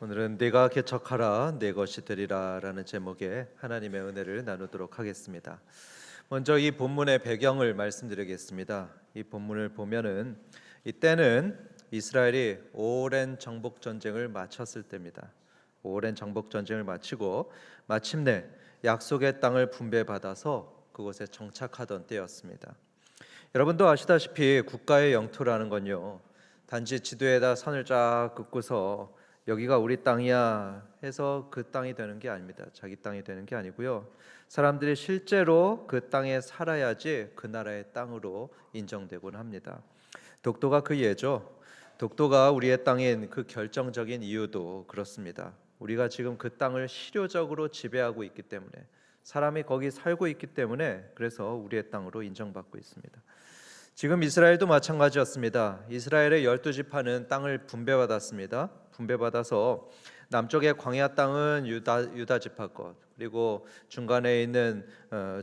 오늘은 네가 개척하라 내 것이 되리라 라는 제목의 하나님의 은혜를 나누도록 하겠습니다. 먼저 이 본문의 배경을 말씀드리겠습니다. 이 본문을 보면은 이때는 이스라엘이 오랜 정복 전쟁을 마쳤을 때입니다. 오랜 정복 전쟁을 마치고 마침내 약속의 땅을 분배받아서 그곳에 정착하던 때였습니다. 여러분도 아시다시피 국가의 영토라는 건요, 단지 지도에다 선을 쫙 긋고서 여기가 우리 땅이야 해서 그 땅이 되는 게 아닙니다. 자기 땅이 되는 게 아니고요, 사람들이 실제로 그 땅에 살아야지 그 나라의 땅으로 인정되곤 합니다. 독도가 그 예죠. 독도가 우리의 땅인 그 결정적인 이유도 그렇습니다. 우리가 지금 그 땅을 실효적으로 지배하고 있기 때문에, 사람이 거기 살고 있기 때문에, 그래서 우리의 땅으로 인정받고 있습니다. 지금 이스라엘도 마찬가지였습니다. 이스라엘의 12지파는 땅을 분배받았습니다. 분배받아서 남쪽의 광야 땅은 유다 지파 것, 그리고 중간에 있는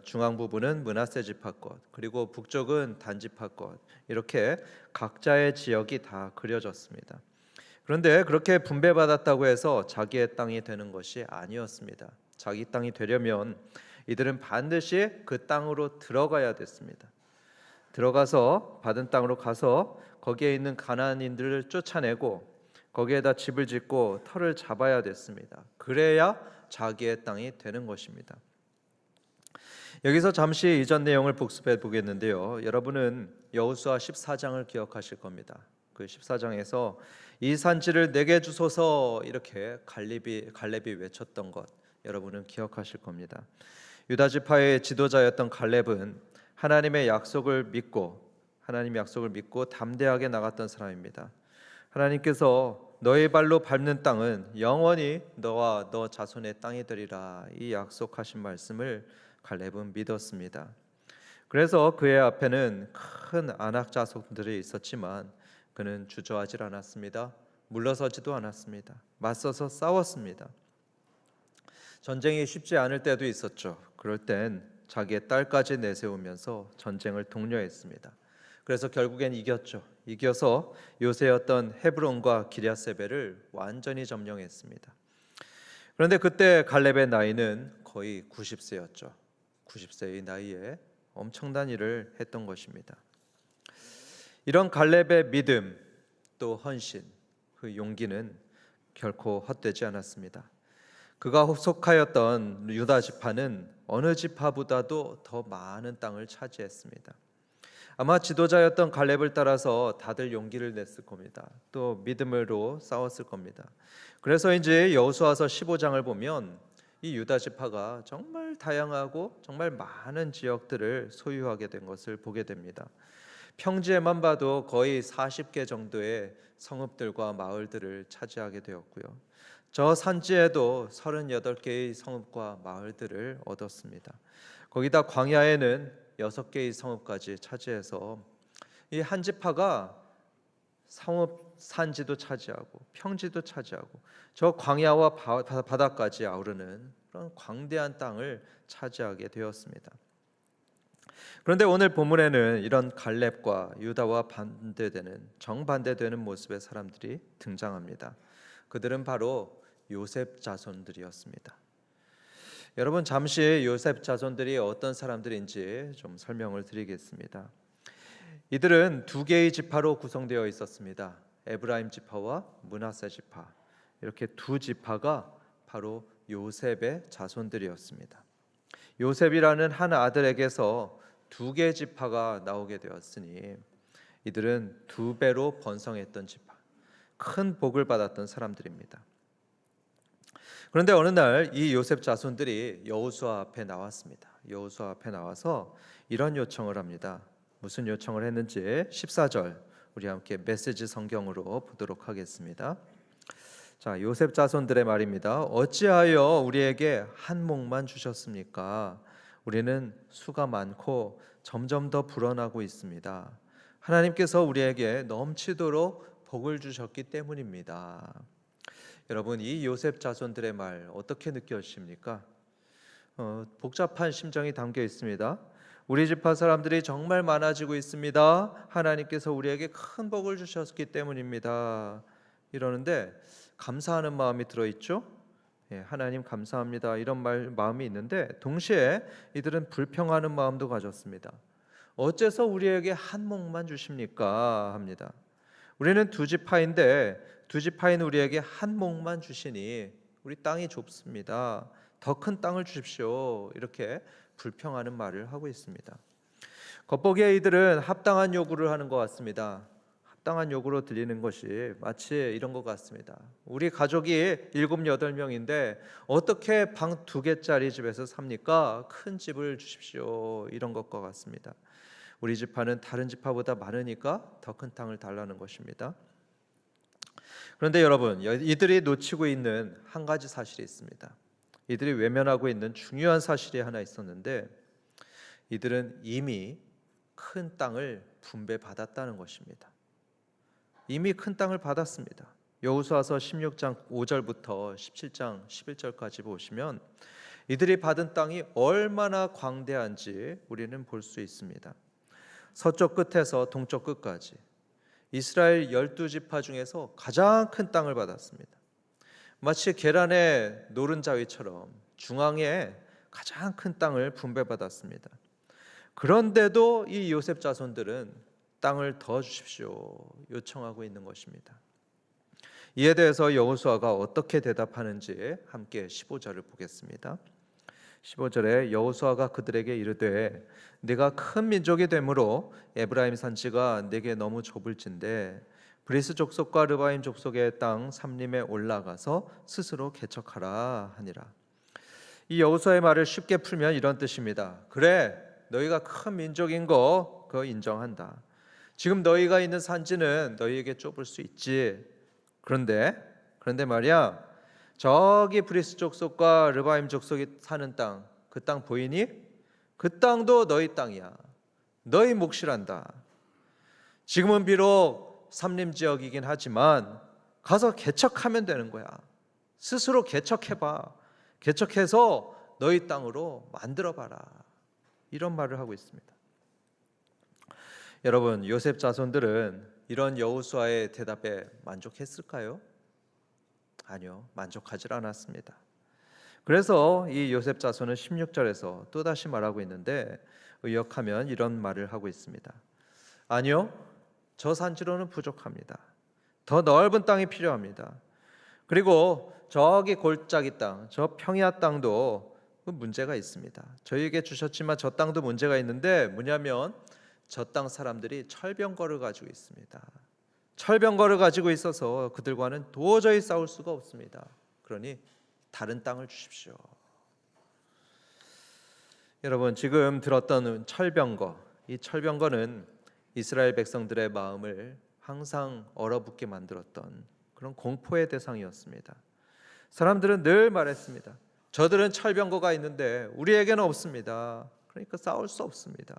중앙 부분은 므낫세 지파 것, 그리고 북쪽은 단 지파 것, 이렇게 각자의 지역이 다 그려졌습니다. 그런데 그렇게 분배받았다고 해서 자기의 땅이 되는 것이 아니었습니다. 자기 땅이 되려면 이들은 반드시 그 땅으로 들어가야 됐습니다. 들어가서 받은 땅으로 가서 거기에 있는 가나안인들을 쫓아내고 거기에다 집을 짓고 터를 잡아야 됐습니다. 그래야 자기의 땅이 되는 것입니다. 여기서 잠시 이전 내용을 복습해 보겠는데요, 여러분은 여호수아 14장을 기억하실 겁니다. 그 14장에서 이 산지를 내게 주소서 이렇게 갈렙이 외쳤던 것, 여러분은 기억하실 겁니다. 유다 지파의 지도자였던 갈렙은 하나님의 약속을 믿고 담대하게 나갔던 사람입니다. 하나님께서 너의 발로 밟는 땅은 영원히 너와 너 자손의 땅이 되리라, 이 약속하신 말씀을 갈렙은 믿었습니다. 그래서 그의 앞에는 큰 아낙 자손들이 있었지만 그는 주저하지 않았습니다. 물러서지도 않았습니다. 맞서서 싸웠습니다. 전쟁이 쉽지 않을 때도 있었죠. 그럴 땐 자기의 딸까지 내세우면서 전쟁을 독려했습니다. 그래서 결국엔 이겼죠. 이겨서 요새였던 헤브론과 기럇세벨을 완전히 점령했습니다. 그런데 그때 갈렙의 나이는 거의 90세였죠. 90세의 나이에 엄청난 일을 했던 것입니다. 이런 갈렙의 믿음, 또 헌신, 그 용기는 결코 헛되지 않았습니다. 그가 속하였던 유다 지파는 어느 지파보다도 더 많은 땅을 차지했습니다. 아마 지도자였던 갈렙을 따라서 다들 용기를 냈을 겁니다. 또 믿음으로 싸웠을 겁니다. 그래서 이제 여호수아서 15장을 보면 이 유다 지파가 정말 다양하고 정말 많은 지역들을 소유하게 된 것을 보게 됩니다. 평지에만 봐도 거의 40개 정도의 성읍들과 마을들을 차지하게 되었고요, 저 산지에도 38개의 성읍과 마을들을 얻었습니다. 거기다 광야에는 6개의 성읍까지 차지해서 이 한 지파가 성읍 산지도 차지하고 평지도 차지하고 저 광야와 바다까지 아우르는 그런 광대한 땅을 차지하게 되었습니다. 그런데 오늘 본문에는 이런 갈렙과 유다와 정반대되는 모습의 사람들이 등장합니다. 그들은 바로 요셉 자손들이었습니다. 여러분, 잠시 요셉 자손들이 어떤 사람들인지 좀 설명을 드리겠습니다. 이들은 두 개의 지파로 구성되어 있었습니다. 에브라임 지파와 므낫세 지파, 이렇게 두 지파가 바로 요셉의 자손들이었습니다. 요셉이라는 한 아들에게서 두 개의 지파가 나오게 되었으니 이들은 두 배로 번성했던 지파, 큰 복을 받았던 사람들입니다. 그런데 어느 날 이 요셉 자손들이 여호수아 앞에 나왔습니다. 여호수아 앞에 나와서 이런 요청을 합니다. 무슨 요청을 했는지 14절 우리 함께 메시지 성경으로 보도록 하겠습니다. 자, 요셉 자손들의 말입니다. 어찌하여 우리에게 한 몫만 주셨습니까? 우리는 수가 많고 점점 더 불어나고 있습니다. 하나님께서 우리에게 넘치도록 복을 주셨기 때문입니다. 여러분, 이 요셉 자손들의 말 어떻게 느껴지십니까? 복잡한 심정이 담겨 있습니다. 우리 지파 사람들이 정말 많아지고 있습니다. 하나님께서 우리에게 큰 복을 주셨기 때문입니다. 이러는데 감사하는 마음이 들어있죠. 하나님 감사합니다 이런 마음이 있는데 동시에 이들은 불평하는 마음도 가졌습니다. 어째서 우리에게 한 몫만 주십니까 합니다. 우리는 두 지파인데 두 지파인 우리에게 한 몫만 주시니 우리 땅이 좁습니다. 더 큰 땅을 주십시오. 이렇게 불평하는 말을 하고 있습니다. 겉보기에 이들은 합당한 요구를 하는 것 같습니다. 합당한 요구로 들리는 것이 마치 이런 것 같습니다. 우리 가족이 7, 8명인데 어떻게 방 2개짜리 집에서 삽니까? 큰 집을 주십시오. 이런 것과 같습니다. 우리 지파는 다른 지파보다 많으니까 더 큰 땅을 달라는 것입니다. 그런데 여러분, 이들이 놓치고 있는 한 가지 사실이 있습니다. 이들이 외면하고 있는 중요한 사실이 하나 있었는데 이들은 이미 큰 땅을 분배받았다는 것입니다. 이미 큰 땅을 받았습니다. 여호수아서 16장 5절부터 17장 11절까지 보시면 이들이 받은 땅이 얼마나 광대한지 우리는 볼 수 있습니다. 서쪽 끝에서 동쪽 끝까지 이스라엘 12지파 중에서 가장 큰 땅을 받았습니다. 마치 계란의 노른자위처럼 중앙에 가장 큰 땅을 분배받았습니다. 그런데도 이 요셉 자손들은 땅을 더 주십시오 요청하고 있는 것입니다. 이에 대해서 여호수아가 어떻게 대답하는지 함께 15절을 보겠습니다. 15절에 여호수아가 그들에게 이르되 네가 큰 민족이 되므로 에브라임 산지가 네게 너무 좁을진데 브리스 족속과 르바임 족속의 땅 삼림에 올라가서 스스로 개척하라 하니라. 이 여호수아의 말을 쉽게 풀면 이런 뜻입니다. 그래, 너희가 큰 민족인 거 그거 인정한다. 지금 너희가 있는 산지는 너희에게 좁을 수 있지. 그런데 말이야, 저기 브리스 족속과 르바임 족속이 사는 땅, 그 땅 보이니? 그 땅도 너희 땅이야. 너희 몫이란다. 지금은 비록 삼림 지역이긴 하지만 가서 개척하면 되는 거야. 스스로 개척해봐. 개척해서 너희 땅으로 만들어봐라. 이런 말을 하고 있습니다. 여러분, 요셉 자손들은 이런 여호수아의 대답에 만족했을까요? 아니요, 만족하지 않았습니다. 그래서 이 요셉 자손은 16절에서 또다시 말하고 있는데 의역하면 이런 말을 하고 있습니다. 아니요, 저 산지로는 부족합니다. 더 넓은 땅이 필요합니다. 그리고 저기 골짜기 땅, 저 평야 땅도 문제가 있습니다. 저희에게 주셨지만 저 땅도 문제가 있는데 뭐냐면 저 땅 사람들이 철병거를 가지고 있습니다. 철병거를 가지고 있어서 그들과는 도저히 싸울 수가 없습니다. 그러니 다른 땅을 주십시오. 여러분, 지금 들었던 철병거, 이 철병거는 이스라엘 백성들의 마음을 항상 얼어붙게 만들었던 그런 공포의 대상이었습니다. 사람들은 늘 말했습니다. 저들은 철병거가 있는데 우리에게는 없습니다. 그러니까 싸울 수 없습니다.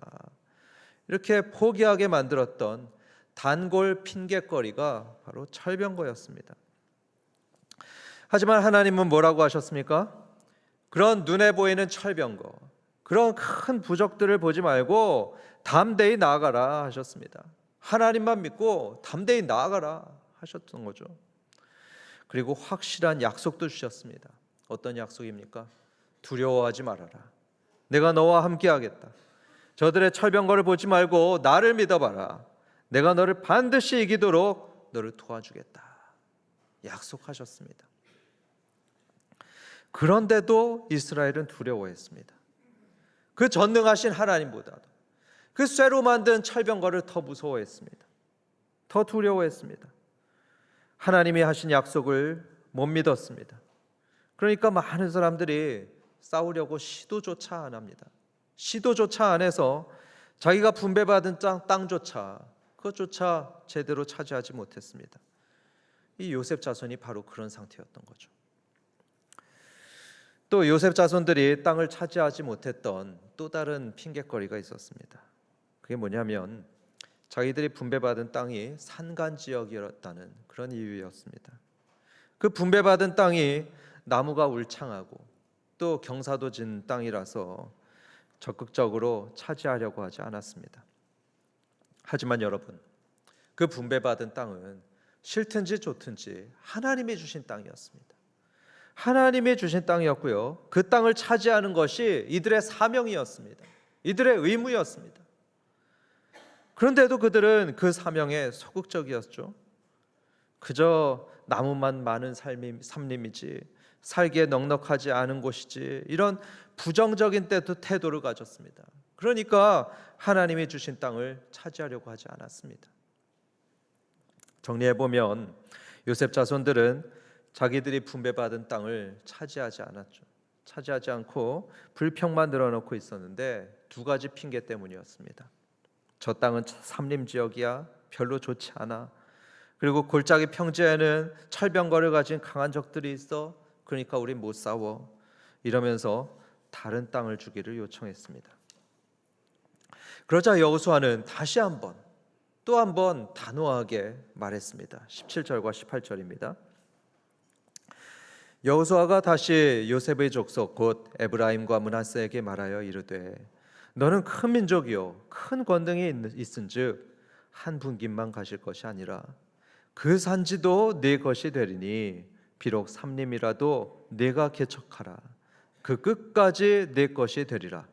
이렇게 포기하게 만들었던 단골 핑계거리가 바로 철병거였습니다. 하지만 하나님은 뭐라고 하셨습니까? 그런 눈에 보이는 철병거, 그런 큰 부족들을 보지 말고 담대히 나아가라 하셨습니다. 하나님만 믿고 담대히 나아가라 하셨던 거죠. 그리고 확실한 약속도 주셨습니다. 어떤 약속입니까? 두려워하지 말아라. 내가 너와 함께 하겠다. 저들의 철병거를 보지 말고 나를 믿어봐라. 내가 너를 반드시 이기도록 너를 도와주겠다. 약속하셨습니다. 그런데도 이스라엘은 두려워했습니다. 그 전능하신 하나님보다도 그 쇠로 만든 철병거를 더 무서워했습니다. 더 두려워했습니다. 하나님이 하신 약속을 못 믿었습니다. 그러니까 많은 사람들이 싸우려고 시도조차 안 합니다. 시도조차 안 해서 자기가 분배받은 땅조차 그것조차 제대로 차지하지 못했습니다. 이 요셉 자손이 바로 그런 상태였던 거죠. 또 요셉 자손들이 땅을 차지하지 못했던 또 다른 핑계거리가 있었습니다. 그게 뭐냐면 자기들이 분배받은 땅이 산간 지역이었다는 그런 이유였습니다. 그 분배받은 땅이 나무가 울창하고 또 경사도진 땅이라서 적극적으로 차지하려고 하지 않았습니다. 하지만 여러분, 그 분배받은 땅은 싫든지 좋든지 하나님이 주신 땅이었습니다. 하나님이 주신 땅이었고요. 그 땅을 차지하는 것이 이들의 사명이었습니다. 이들의 의무였습니다. 그런데도 그들은 그 사명에 소극적이었죠. 그저 나무만 많은 삶이지 살기에 넉넉하지 않은 곳이지, 이런 부정적인 태도를 가졌습니다. 그러니까 하나님이 주신 땅을 차지하려고 하지 않았습니다. 정리해보면 요셉 자손들은 자기들이 분배받은 땅을 차지하지 않았죠. 차지하지 않고 불평만 늘어놓고 있었는데 두 가지 핑계 때문이었습니다. 저 땅은 삼림지역이야, 별로 좋지 않아. 그리고 골짜기 평지에는 철병거를 가진 강한 적들이 있어, 그러니까 우린 못 싸워. 이러면서 다른 땅을 주기를 요청했습니다. 그러자 여호수아는 다시 한번 또 한 번 단호하게 말했습니다. 17절과 18절입니다. 여호수아가 다시 요셉의 족속 곧 에브라임과 므낫세에게 말하여 이르되 너는 큰 민족이요 큰 권능이 있은즉 한 분깃만 가실 것이 아니라 그 산지도 네 것이 되리니 비록 삼림이라도 네가 개척하라. 그 끝까지 네 것이 되리라.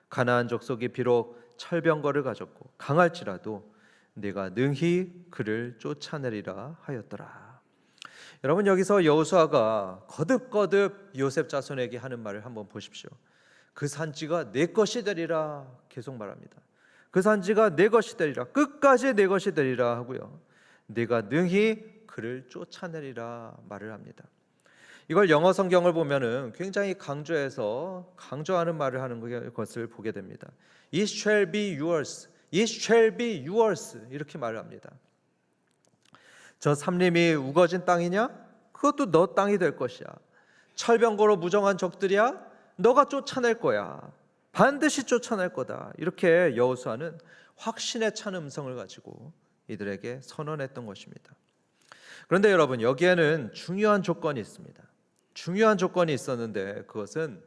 가나안 족속이 비록 철병거를 가졌고 강할지라도 네가 능히 그를 쫓아내리라 하였더라. 여러분, 여기서 여호수아가 거듭거듭 요셉 자손에게 하는 말을 한번 보십시오. 그 산지가 내 것이 되리라 계속 말합니다. 그 산지가 내 것이 되리라, 끝까지 내 것이 되리라 하고요, 네가 능히 그를 쫓아내리라 말을 합니다. 이걸 영어 성경을 보면은 굉장히 강조하는 말을 하는 것을 보게 됩니다. It shall be yours, it shall be yours 이렇게 말을 합니다. 저 삼림이 우거진 땅이냐? 그것도 너 땅이 될 것이야. 철병거로 무정한 적들이야? 너가 쫓아낼 거야. 반드시 쫓아낼 거다. 이렇게 여호수아는 확신에 찬 음성을 가지고 이들에게 선언했던 것입니다. 그런데 여러분, 여기에는 중요한 조건이 있습니다. 중요한 조건이 있었는데 그것은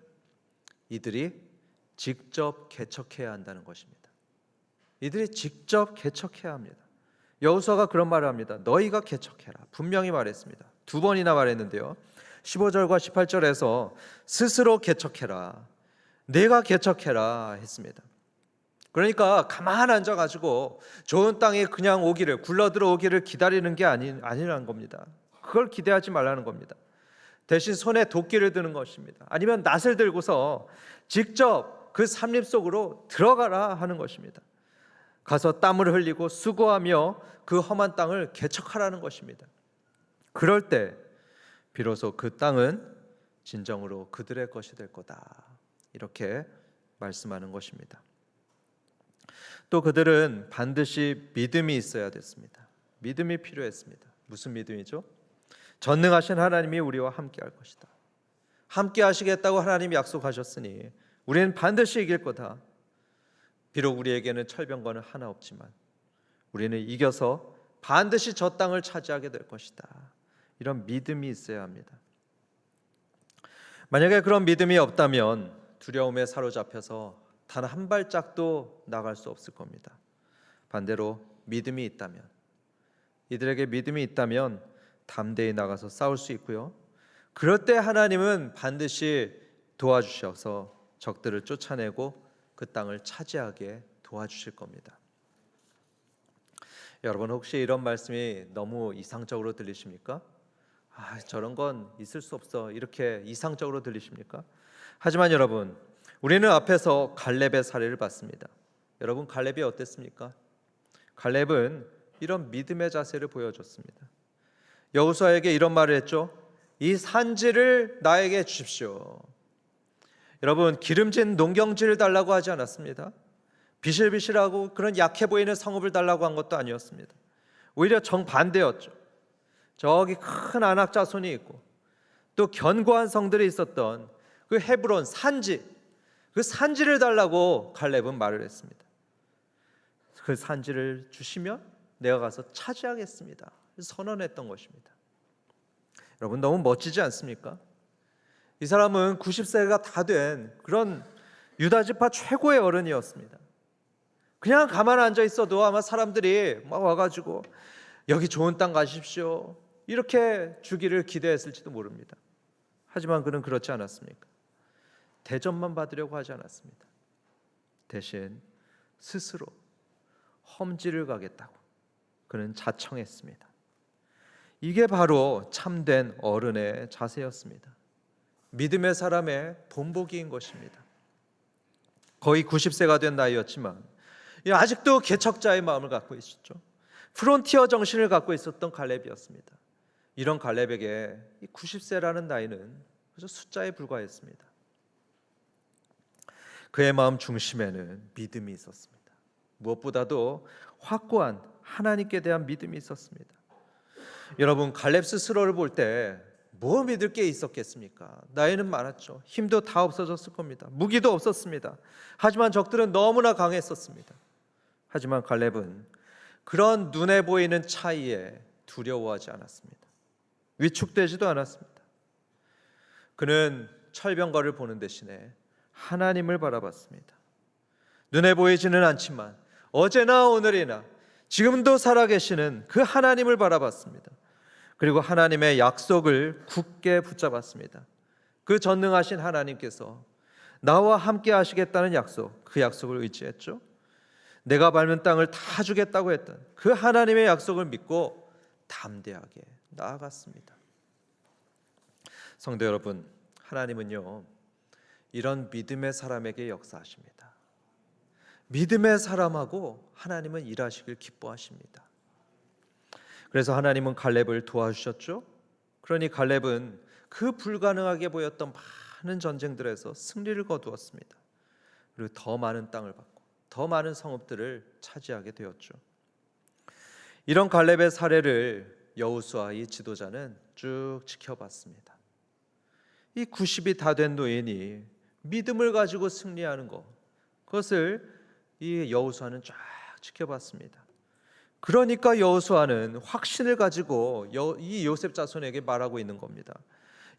이들이 직접 개척해야 한다는 것입니다. 이들이 직접 개척해야 합니다. 여호수아가 그런 말을 합니다. 너희가 개척해라. 분명히 말했습니다. 두 번이나 말했는데요. 15절과 18절에서 스스로 개척해라, 내가 개척해라 했습니다. 그러니까 가만 앉아가지고 좋은 땅에 그냥 오기를, 굴러들어 오기를 기다리는 게 아니라는 겁니다. 그걸 기대하지 말라는 겁니다. 대신 손에 도끼를 드는 것입니다. 아니면 낫을 들고서 직접 그 삼림 속으로 들어가라 하는 것입니다. 가서 땀을 흘리고 수고하며 그 험한 땅을 개척하라는 것입니다. 그럴 때 비로소 그 땅은 진정으로 그들의 것이 될 거다, 이렇게 말씀하는 것입니다. 또 그들은 반드시 믿음이 있어야 됐습니다. 믿음이 필요했습니다. 무슨 믿음이죠? 전능하신 하나님이 우리와 함께 할 것이다. 함께 하시겠다고 하나님이 약속하셨으니 우리는 반드시 이길 거다. 비록 우리에게는 철병거는 하나 없지만 우리는 이겨서 반드시 저 땅을 차지하게 될 것이다. 이런 믿음이 있어야 합니다. 만약에 그런 믿음이 없다면 두려움에 사로잡혀서 단 한 발짝도 나갈 수 없을 겁니다. 반대로 믿음이 있다면, 이들에게 믿음이 있다면 담대히 나가서 싸울 수 있고요, 그럴 때 하나님은 반드시 도와주셔서 적들을 쫓아내고 그 땅을 차지하게 도와주실 겁니다. 여러분, 혹시 이런 말씀이 너무 이상적으로 들리십니까? 저런 건 있을 수 없어, 이렇게 이상적으로 들리십니까? 하지만 여러분, 우리는 앞에서 갈렙의 사례를 봤습니다. 여러분, 갈렙이 어땠습니까? 갈렙은 이런 믿음의 자세를 보여줬습니다. 여호수아에게 이런 말을 했죠. 이 산지를 나에게 주십시오. 여러분, 기름진 농경지를 달라고 하지 않았습니다. 비실비실하고 그런 약해 보이는 성읍을 달라고 한 것도 아니었습니다. 오히려 정반대였죠. 저기 큰 아낙 자손이 있고 또 견고한 성들이 있었던 그 헤브론 산지, 그 산지를 달라고 갈렙은 말을 했습니다. 그 산지를 주시면 내가 가서 차지하겠습니다, 선언했던 것입니다. 여러분, 너무 멋지지 않습니까? 이 사람은 90세가 다 된 그런 유다지파 최고의 어른이었습니다. 그냥 가만 앉아 있어도 아마 사람들이 막 와가지고 여기 좋은 땅 가십시오. 이렇게 주기를 기대했을지도 모릅니다. 하지만 그는 그렇지 않았습니까? 대접만 받으려고 하지 않았습니다. 대신 스스로 험지를 가겠다고 그는 자청했습니다. 이게 바로 참된 어른의 자세였습니다. 믿음의 사람의 본보기인 것입니다. 거의 90세가 된 나이였지만 아직도 개척자의 마음을 갖고 있었죠. 프론티어 정신을 갖고 있었던 갈렙이었습니다. 이런 갈렙에게 90세라는 나이는 그저 숫자에 불과했습니다. 그의 마음 중심에는 믿음이 있었습니다. 무엇보다도 확고한 하나님께 대한 믿음이 있었습니다. 여러분, 갈렙 스스로를 볼 때 뭐 믿을 게 있었겠습니까? 나이는 많았죠. 힘도 다 없어졌을 겁니다. 무기도 없었습니다. 하지만 적들은 너무나 강했었습니다. 하지만 갈렙은 그런 눈에 보이는 차이에 두려워하지 않았습니다. 위축되지도 않았습니다. 그는 철병거를 보는 대신에 하나님을 바라봤습니다. 눈에 보이지는 않지만 어제나 오늘이나 지금도 살아계시는 그 하나님을 바라봤습니다. 그리고 하나님의 약속을 굳게 붙잡았습니다. 그 전능하신 하나님께서 나와 함께 하시겠다는 약속, 그 약속을 의지했죠. 내가 밟는 땅을 다 주겠다고 했던 그 하나님의 약속을 믿고 담대하게 나아갔습니다. 성도 여러분, 하나님은요, 이런 믿음의 사람에게 역사하십니다. 믿음의 사람하고 하나님은 일하시길 기뻐하십니다. 그래서 하나님은 갈렙을 도와주셨죠. 그러니 갈렙은 그 불가능하게 보였던 많은 전쟁들에서 승리를 거두었습니다. 그리고 더 많은 땅을 받고 더 많은 성읍들을 차지하게 되었죠. 이런 갈렙의 사례를 여호수아 이 지도자는 쭉 지켜봤습니다. 이 90이 다 된 노인이 믿음을 가지고 승리하는 것, 그것을 이 여호수아는 쫙 지켜봤습니다. 그러니까 여호수아는 확신을 가지고 이 요셉 자손에게 말하고 있는 겁니다.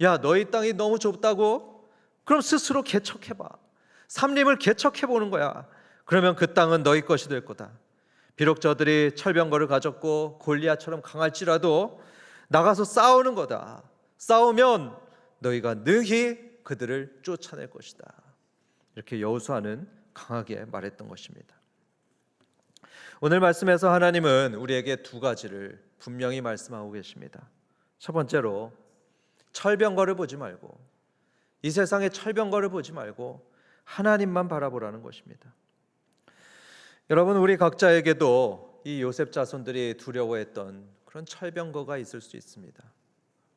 야, 너희 땅이 너무 좁다고? 그럼 스스로 개척해봐. 삼림을 개척해보는 거야. 그러면 그 땅은 너희 것이 될 거다. 비록 저들이 철병거를 가졌고 골리앗처럼 강할지라도 나가서 싸우는 거다. 싸우면 너희가 능히 그들을 쫓아낼 것이다. 이렇게 여호수아는 강하게 말했던 것입니다. 오늘 말씀에서 하나님은 우리에게 두 가지를 분명히 말씀하고 계십니다. 첫 번째로 철병거를 보지 말고, 이 세상의 철병거를 보지 말고 하나님만 바라보라는 것입니다. 여러분, 우리 각자에게도 이 요셉 자손들이 두려워했던 그런 철병거가 있을 수 있습니다.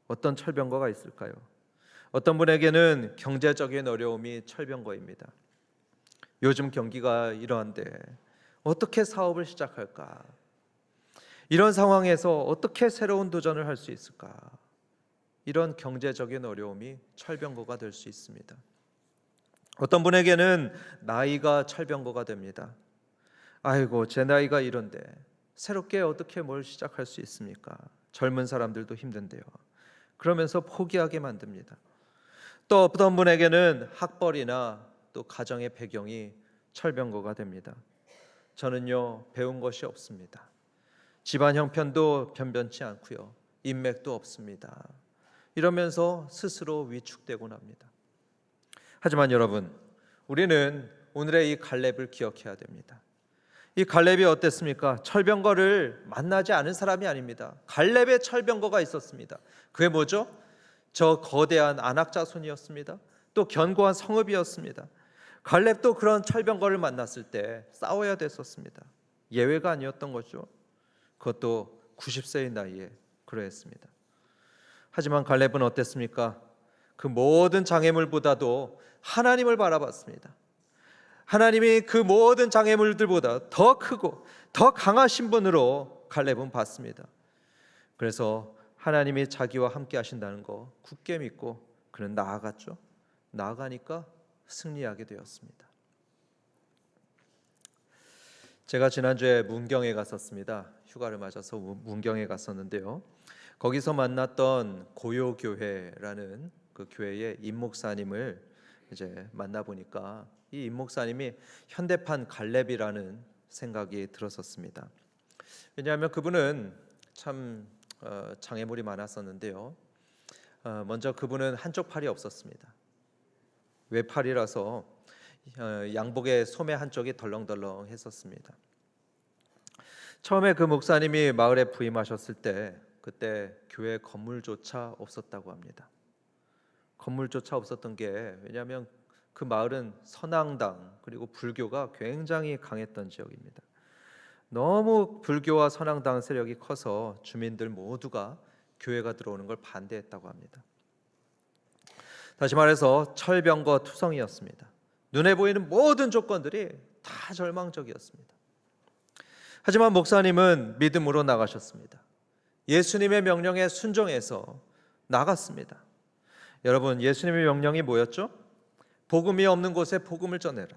어떤 철병거가 있을까요? 어떤 분에게는 경제적인 어려움이 철병거입니다. 요즘 경기가 이러한데 어떻게 사업을 시작할까? 이런 상황에서 어떻게 새로운 도전을 할 수 있을까? 이런 경제적인 어려움이 철병거가 될 수 있습니다. 어떤 분에게는 나이가 철병거가 됩니다. 아이고, 제 나이가 이런데 새롭게 어떻게 뭘 시작할 수 있습니까? 젊은 사람들도 힘든데요. 그러면서 포기하게 만듭니다. 또 어떤 분에게는 학벌이나 또 가정의 배경이 철병거가 됩니다. 저는요, 배운 것이 없습니다. 집안 형편도 변변치 않고요, 인맥도 없습니다. 이러면서 스스로 위축되곤 합니다. 하지만 여러분, 우리는 오늘의 이 갈렙을 기억해야 됩니다. 이 갈렙이 어땠습니까? 철병거를 만나지 않은 사람이 아닙니다. 갈렙의 철병거가 있었습니다. 그게 뭐죠? 저 거대한 아낙 자손이었습니다. 또 견고한 성읍이었습니다. 갈렙도 그런 철병거를 만났을 때 싸워야 됐었습니다. 예외가 아니었던 거죠. 그것도 90세의 나이에 그러했습니다. 하지만 갈렙은 어땠습니까? 그 모든 장애물보다도 하나님을 바라봤습니다. 하나님이 그 모든 장애물들보다 더 크고 더 강하신 분으로 갈렙은 봤습니다. 그래서 하나님이 자기와 함께 하신다는 거 굳게 믿고 그는 나아갔죠. 나아가니까 승리하게 되었습니다. 제가 지난주에 문경에 갔었습니다. 휴가를 맞아서 문경에 갔었는데요. 거기서 만났던 고요교회라는 그 교회의 임목사님을 이제 만나보니까 이 임목사님이 현대판 갈렙이라는 생각이 들었었습니다. 왜냐하면 그분은 참 장애물이 많았었는데요. 먼저 그분은 한쪽 팔이 없었습니다. 외팔이라서 양복의 소매 한쪽이 덜렁덜렁 했었습니다. 처음에 그 목사님이 마을에 부임하셨을 때 그때 교회 건물조차 없었다고 합니다. 건물조차 없었던 게 왜냐하면 그 마을은 선앙당 그리고 불교가 굉장히 강했던 지역입니다. 너무 불교와 선앙당 세력이 커서 주민들 모두가 교회가 들어오는 걸 반대했다고 합니다. 다시 말해서 철병거 투성이었습니다. 눈에 보이는 모든 조건들이 다 절망적이었습니다. 하지만 목사님은 믿음으로 나가셨습니다. 예수님의 명령에 순종해서 나갔습니다. 여러분, 예수님의 명령이 뭐였죠? 복음이 없는 곳에 복음을 전해라.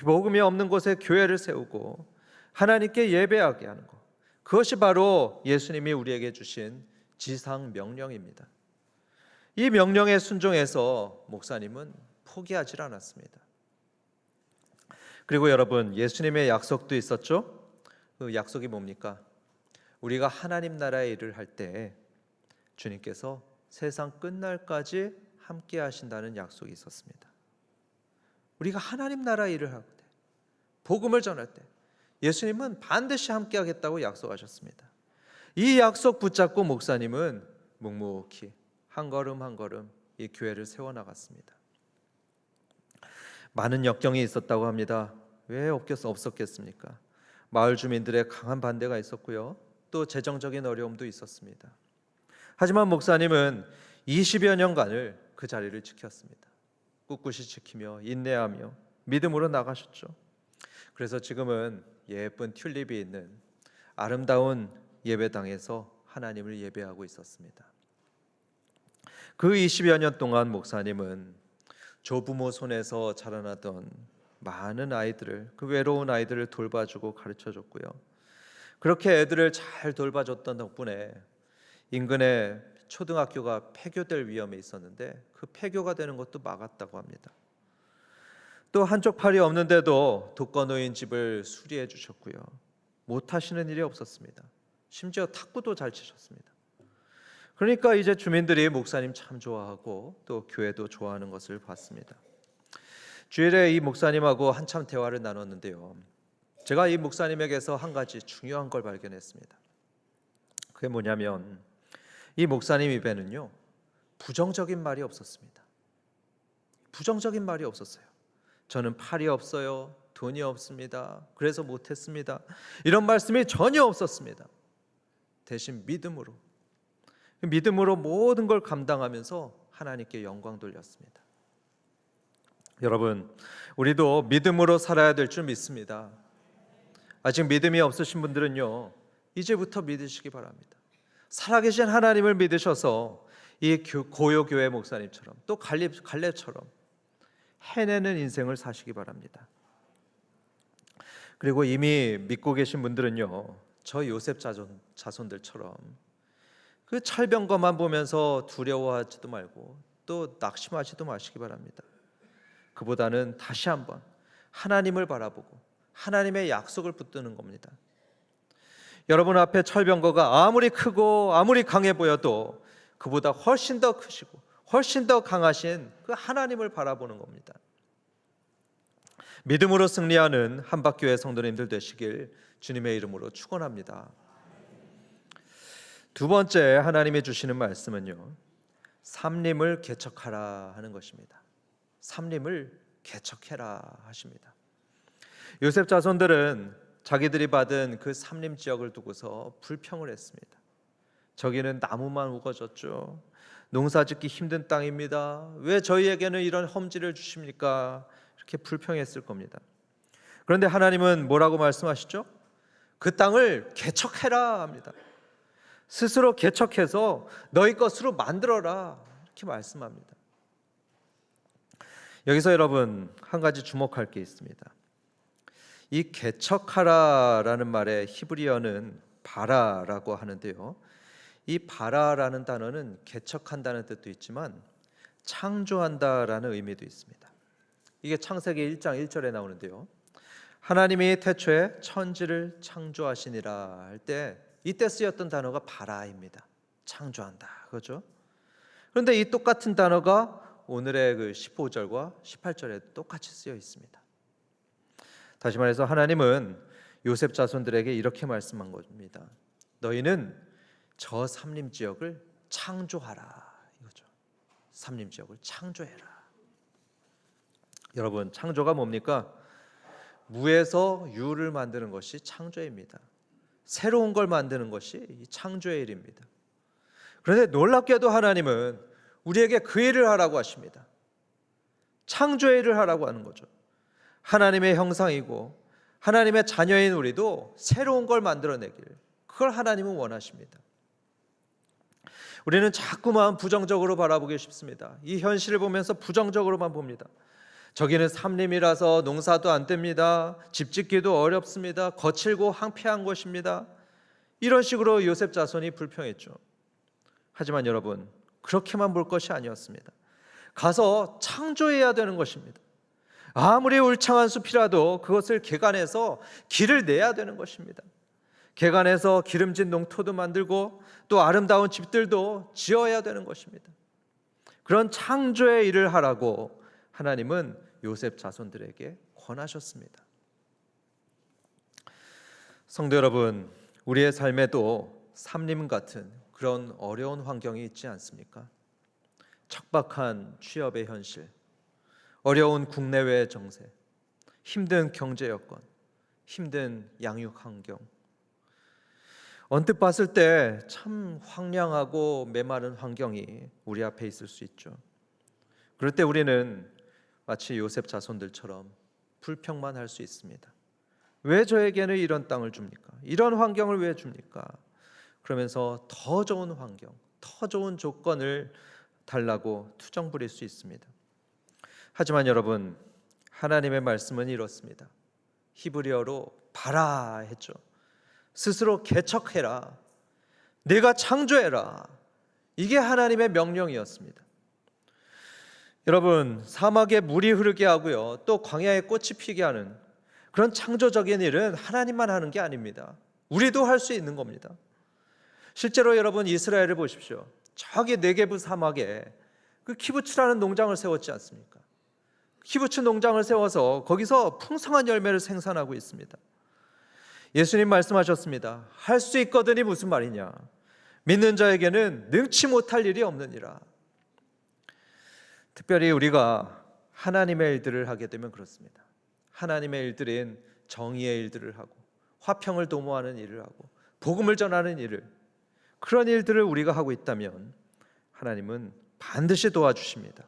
복음이 없는 곳에 교회를 세우고 하나님께 예배하게 하는 것. 그것이 바로 예수님이 우리에게 주신 지상 명령입니다. 이 명령에 순종해서 목사님은 포기하지 않았습니다. 그리고 여러분, 예수님의 약속도 있었죠? 그 약속이 뭡니까? 우리가 하나님 나라의 일을 할 때 주님께서 세상 끝날까지 함께 하신다는 약속이 있었습니다. 우리가 하나님 나라의 일을 할 때, 복음을 전할 때 예수님은 반드시 함께 하겠다고 약속하셨습니다. 이 약속 붙잡고 목사님은 묵묵히 한 걸음 한 걸음 이 교회를 세워나갔습니다. 많은 역경이 있었다고 합니다. 왜 없었겠습니까? 마을 주민들의 강한 반대가 있었고요. 또 재정적인 어려움도 있었습니다. 하지만 목사님은 20여 년간을 그 자리를 지켰습니다. 꿋꿋이 지키며 인내하며 믿음으로 나가셨죠. 그래서 지금은 예쁜 튤립이 있는 아름다운 예배당에서 하나님을 예배하고 있었습니다. 그 20여 년 동안 목사님은 조부모 손에서 자라나던 많은 아이들을, 그 외로운 아이들을 돌봐주고 가르쳐줬고요. 그렇게 애들을 잘 돌봐줬던 덕분에 인근에 초등학교가 폐교될 위험에 있었는데 그 폐교가 되는 것도 막았다고 합니다. 또 한쪽 팔이 없는데도 독거노인 집을 수리해 주셨고요. 못하시는 일이 없었습니다. 심지어 탁구도 잘 치셨습니다. 그러니까 이제 주민들이 목사님 참 좋아하고 또 교회도 좋아하는 것을 봤습니다. 주일에 이 목사님하고 한참 대화를 나눴는데요. 제가 이 목사님에게서 한 가지 중요한 걸 발견했습니다. 그게 뭐냐면 이 목사님 입에는요, 부정적인 말이 없었습니다. 부정적인 말이 없었어요. 저는 팔이 없어요. 돈이 없습니다. 그래서 못했습니다. 이런 말씀이 전혀 없었습니다. 대신 믿음으로 모든 걸 감당하면서 하나님께 영광 돌렸습니다. 여러분, 우리도 믿음으로 살아야 될 줄 믿습니다. 아직 믿음이 없으신 분들은요, 이제부터 믿으시기 바랍니다. 살아계신 하나님을 믿으셔서 이 고요교회 목사님처럼 또 갈렙처럼 해내는 인생을 사시기 바랍니다. 그리고 이미 믿고 계신 분들은요, 저 요셉 자손들처럼 그 철병거만 보면서 두려워하지도 말고 또 낙심하지도 마시기 바랍니다. 그보다는 다시 한번 하나님을 바라보고 하나님의 약속을 붙드는 겁니다. 여러분 앞에 철병거가 아무리 크고 아무리 강해 보여도 그보다 훨씬 더 크시고 훨씬 더 강하신 그 하나님을 바라보는 겁니다. 믿음으로 승리하는 한박교회 성도님들 되시길 주님의 이름으로 축원합니다. 두 번째 하나님이 주시는 말씀은요, 삼림을 개척하라 하는 것입니다. 삼림을 개척해라 하십니다. 요셉 자손들은 자기들이 받은 그 삼림 지역을 두고서 불평을 했습니다. 저기는 나무만 우거졌죠. 농사짓기 힘든 땅입니다. 왜 저희에게는 이런 험지를 주십니까? 이렇게 불평했을 겁니다. 그런데 하나님은 뭐라고 말씀하시죠? 그 땅을 개척해라 합니다. 스스로 개척해서 너희 것으로 만들어라 이렇게 말씀합니다. 여기서 여러분 한 가지 주목할 게 있습니다. 이 개척하라라는 말의 히브리어는 바라라고 하는데요. 이 바라라는 단어는 개척한다는 뜻도 있지만 창조한다라는 의미도 있습니다. 이게 창세기 1장 1절에 나오는데요. 하나님이 태초에 천지를 창조하시니라 할 때 이때 쓰였던 단어가 바라입니다. 창조한다, 그렇죠? 그런데 이 똑같은 단어가 오늘의 그 15절과 18절에 똑같이 쓰여 있습니다. 다시 말해서 하나님은 요셉 자손들에게 이렇게 말씀한 겁니다. 너희는 저 삼림 지역을 창조하라, 이거죠. 삼림 지역을 창조해라. 여러분, 창조가 뭡니까? 무에서 유를 만드는 것이 창조입니다. 새로운 걸 만드는 것이 창조의 일입니다. 그런데 놀랍게도 하나님은 우리에게 그 일을 하라고 하십니다. 창조의 일을 하라고 하는 거죠. 하나님의 형상이고 하나님의 자녀인 우리도 새로운 걸 만들어내길, 그걸 하나님은 원하십니다. 우리는 자꾸만 부정적으로 바라보기 쉽습니다. 이 현실을 보면서 부정적으로만 봅니다. 저기는 삼림이라서 농사도 안 됩니다. 집 짓기도 어렵습니다. 거칠고 황폐한 곳입니다. 이런 식으로 요셉 자손이 불평했죠. 하지만 여러분, 그렇게만 볼 것이 아니었습니다. 가서 창조해야 되는 것입니다. 아무리 울창한 숲이라도 그것을 개간해서 길을 내야 되는 것입니다. 개간해서 기름진 농토도 만들고 또 아름다운 집들도 지어야 되는 것입니다. 그런 창조의 일을 하라고 하나님은 요셉 자손들에게 권하셨습니다. 성도 여러분, 우리의 삶에도 삼림 같은 그런 어려운 환경이 있지 않습니까? 척박한 취업의 현실, 어려운 국내외 정세, 힘든 경제 여건, 힘든 양육 환경, 언뜻 봤을 때 참 황량하고 메마른 환경이 우리 앞에 있을 수 있죠. 그럴 때 우리는 마치 요셉 자손들처럼 불평만 할 수 있습니다. 왜 저에게는 이런 땅을 줍니까? 이런 환경을 왜 줍니까? 그러면서 더 좋은 환경, 더 좋은 조건을 달라고 투정 부릴 수 있습니다. 하지만 여러분, 하나님의 말씀은 이렇습니다. 히브리어로 바라 했죠. 스스로 개척해라, 내가 창조해라. 이게 하나님의 명령이었습니다. 여러분, 사막에 물이 흐르게 하고요, 또 광야에 꽃이 피게 하는 그런 창조적인 일은 하나님만 하는 게 아닙니다. 우리도 할 수 있는 겁니다. 실제로 여러분, 이스라엘을 보십시오. 저기 네게브 사막에 그 키부츠라는 농장을 세웠지 않습니까? 키부츠 농장을 세워서 거기서 풍성한 열매를 생산하고 있습니다. 예수님 말씀하셨습니다. 할 수 있거든이 무슨 말이냐? 믿는 자에게는 능치 못할 일이 없느니라. 특별히 우리가 하나님의 일들을 하게 되면 그렇습니다. 하나님의 일들인 정의의 일들을 하고 화평을 도모하는 일을 하고 복음을 전하는 일을, 그런 일들을 우리가 하고 있다면 하나님은 반드시 도와주십니다.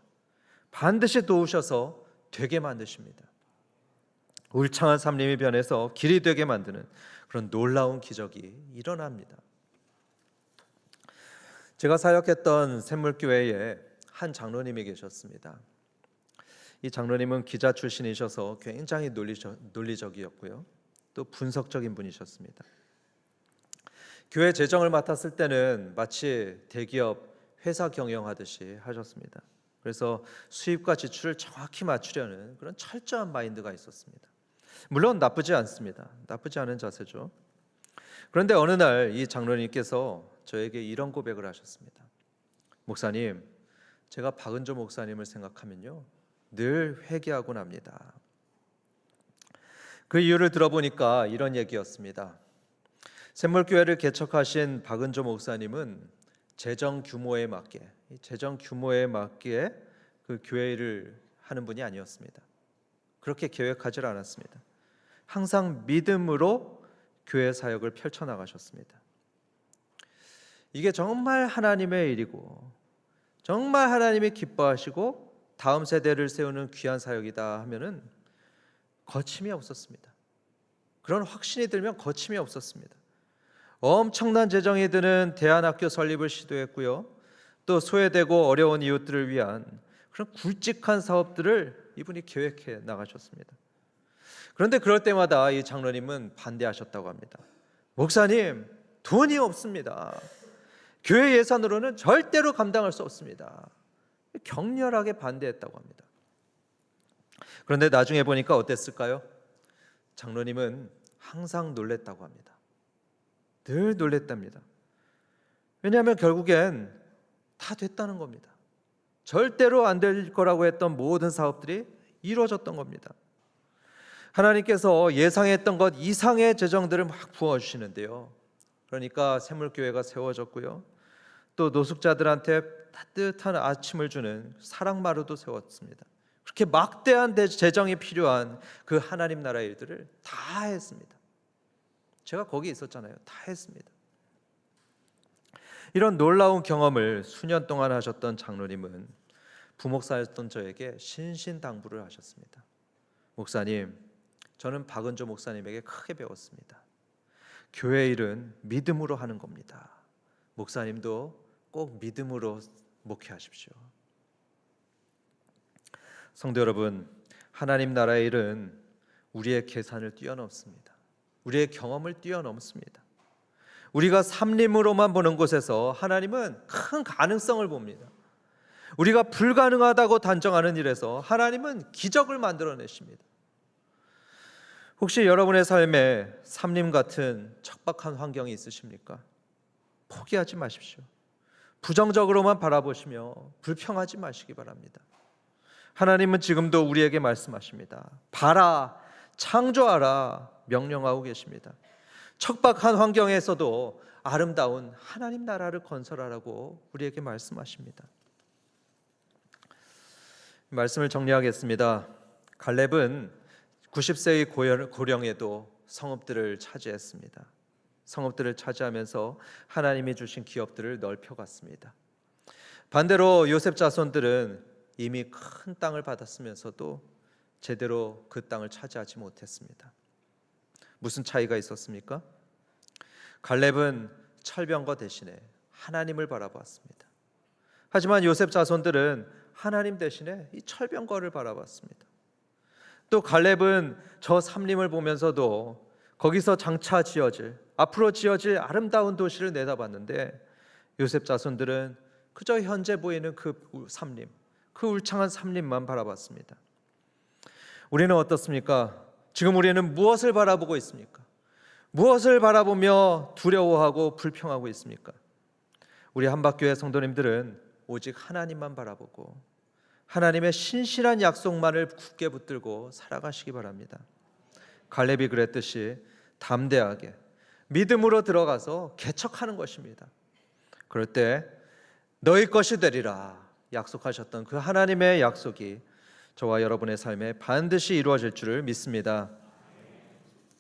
반드시 도우셔서 되게 만드십니다. 울창한 삼림이 변해서 길이 되게 만드는 그런 놀라운 기적이 일어납니다. 제가 사역했던 샘물교회에 한 장로님이 계셨습니다. 이 장로님은 기자 출신이셔서 굉장히 논리적이었고요, 또 분석적인 분이셨습니다. 교회 재정을 맡았을 때는 마치 대기업 회사 경영하듯이 하셨습니다. 그래서 수입과 지출을 정확히 맞추려는 그런 철저한 마인드가 있었습니다. 물론 나쁘지 않습니다. 나쁘지 않은 자세죠. 그런데 어느 날 이 장로님께서 저에게 이런 고백을 하셨습니다. 목사님, 제가 박은조 목사님을 생각하면요, 늘 회개하곤 합니다. 그 이유를 들어보니까 이런 얘기였습니다. 샘물교회를 개척하신 박은조 목사님은 재정 규모에 맞게 그 교회를 하는 분이 아니었습니다. 그렇게 계획하지 않았습니다. 항상 믿음으로 교회 사역을 펼쳐나가셨습니다. 이게 정말 하나님의 일이고 정말 하나님이 기뻐하시고 다음 세대를 세우는 귀한 사역이다 하면은 거침이 없었습니다. 그런 확신이 들면 거침이 없었습니다. 엄청난 재정이 드는 대안학교 설립을 시도했고요, 또 소외되고 어려운 이웃들을 위한 그런 굵직한 사업들을 이분이 계획해 나가셨습니다. 그런데 그럴 때마다 이 장로님은 반대하셨다고 합니다. 목사님, 돈이 없습니다. 교회 예산으로는 절대로 감당할 수 없습니다. 격렬하게 반대했다고 합니다. 그런데 나중에 보니까 어땠을까요? 장로님은 항상 놀랬다고 합니다. 늘 놀랬답니다. 왜냐하면 결국엔 다 됐다는 겁니다. 절대로 안 될 거라고 했던 모든 사업들이 이루어졌던 겁니다. 하나님께서 예상했던 것 이상의 재정들을 막 부어주시는데요. 그러니까 샘물교회가 세워졌고요. 또 노숙자들한테 따뜻한 아침을 주는 사랑마루도 세웠습니다. 그렇게 막대한 재정이 필요한 그 하나님 나라의 일들을 다 했습니다. 제가 거기 있었잖아요. 다 했습니다. 이런 놀라운 경험을 수년 동안 하셨던 장로님은 부목사였던 저에게 신신당부를 하셨습니다. 목사님, 저는 박은조 목사님에게 크게 배웠습니다. 교회 일은 믿음으로 하는 겁니다. 목사님도 꼭 믿음으로 목회하십시오. 성도 여러분, 하나님 나라의 일은 우리의 계산을 뛰어넘습니다. 우리의 경험을 뛰어넘습니다. 우리가 삼림으로만 보는 곳에서 하나님은 큰 가능성을 봅니다. 우리가 불가능하다고 단정하는 일에서 하나님은 기적을 만들어내십니다. 혹시 여러분의 삶에 삼림 같은 척박한 환경이 있으십니까? 포기하지 마십시오. 부정적으로만 바라보시며 불평하지 마시기 바랍니다. 하나님은 지금도 우리에게 말씀하십니다. 봐라, 창조하라 명령하고 계십니다. 척박한 환경에서도 아름다운 하나님 나라를 건설하라고 우리에게 말씀하십니다. 말씀을 정리하겠습니다. 갈렙은 90세의 고령에도 성읍들을 차지했습니다. 성읍들을 차지하면서 하나님이 주신 기업들을 넓혀갔습니다. 반대로 요셉 자손들은 이미 큰 땅을 받았으면서도 제대로 그 땅을 차지하지 못했습니다. 무슨 차이가 있었습니까? 갈렙은 철병거 대신에 하나님을 바라보았습니다. 하지만 요셉 자손들은 하나님 대신에 이 철병거를 바라봤습니다. 또 갈렙은 저 삼림을 보면서도 거기서 장차 지어질, 앞으로 지어질 아름다운 도시를 내다봤는데 요셉 자손들은 그저 현재 보이는 그 삼림, 그 울창한 삼림만 바라봤습니다. 우리는 어떻습니까? 지금 우리는 무엇을 바라보고 있습니까? 무엇을 바라보며 두려워하고 불평하고 있습니까? 우리 한박교회 성도님들은 오직 하나님만 바라보고 하나님의 신실한 약속만을 굳게 붙들고 살아가시기 바랍니다. 갈렙이 그랬듯이 담대하게 믿음으로 들어가서 개척하는 것입니다. 그럴 때 너희 것이 되리라 약속하셨던 그 하나님의 약속이 저와 여러분의 삶에 반드시 이루어질 줄을 믿습니다.